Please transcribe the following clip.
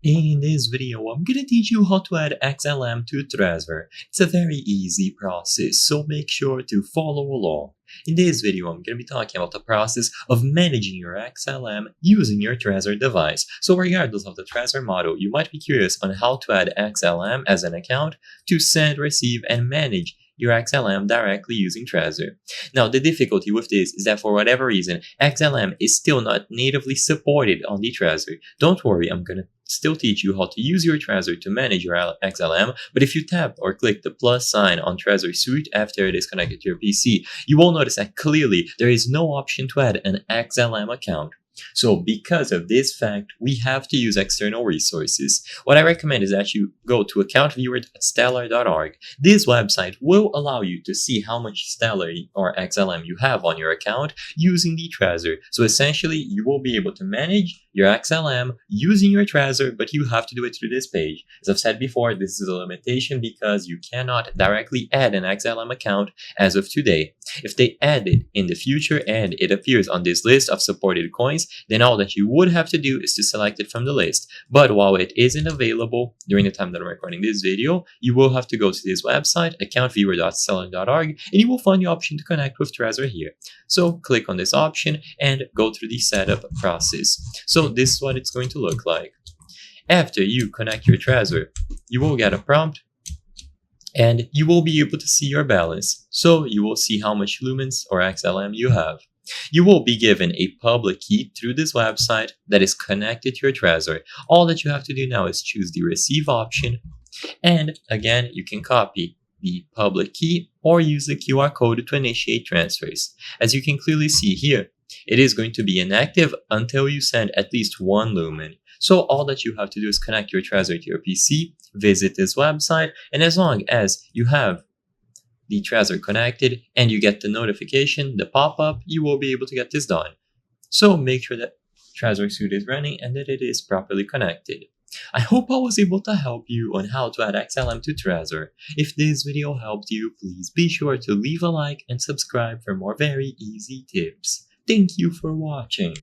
In this video, I'm gonna teach you how to add XLM to Trezor. It's a very easy process, so make sure to follow along. In this video, I'm gonna be talking about the process of managing your XLM using your Trezor device. So regardless of the Trezor model, you might be curious on how to add XLM as an account to send, receive, and manage your XLM directly using Trezor. Now, the difficulty with this is that for whatever reason, XLM is still not natively supported on the Trezor. Don't worry, I'm gonna still teach you how to use your Trezor to manage your XLM, but if you tap or click the plus sign on Trezor Suite after it is connected to your PC, you will notice that clearly there is no option to add an XLM account. So because of this fact, we have to use external resources. What I recommend is that you go to accountviewer.stellar.org. This website will allow you to see how much Stellar or XLM you have on your account using the Trezor. So essentially, you will be able to manage your XLM using your Trezor, but you have to do it through this page. As I've said before, this is a limitation because you cannot directly add an XLM account as of today. If they add it in the future and it appears on this list of supported coins, then all that you would have to do is to select it from the list. But while it isn't available during the time that I'm recording this video, you will have to go to this website, accountviewer.stellar.org, and you will find the option to connect with Trezor here. So click on this option and go through the setup process. So this is what it's going to look like. After you connect your Trezor, you will get a prompt and you will be able to see your balance. So you will see how much lumens or XLM you have. You will be given a public key through this website that is connected to your Trezor. All that you have to do now is choose the receive option, and again, you can copy the public key or use the QR code to initiate transfers. As you can clearly see here, it is going to be inactive until you send at least 1 lumen. So all that you have to do is connect your Trezor to your PC, visit this website, and as long as you have the Trezor connected and you get the notification, the pop-up, you will be able to get this done. So make sure that Trezor Suite is running and that it is properly connected. I hope I was able to help you on how to add XLM to Trezor. If this video helped you, please be sure to leave a like and subscribe for more very easy tips. Thank you for watching.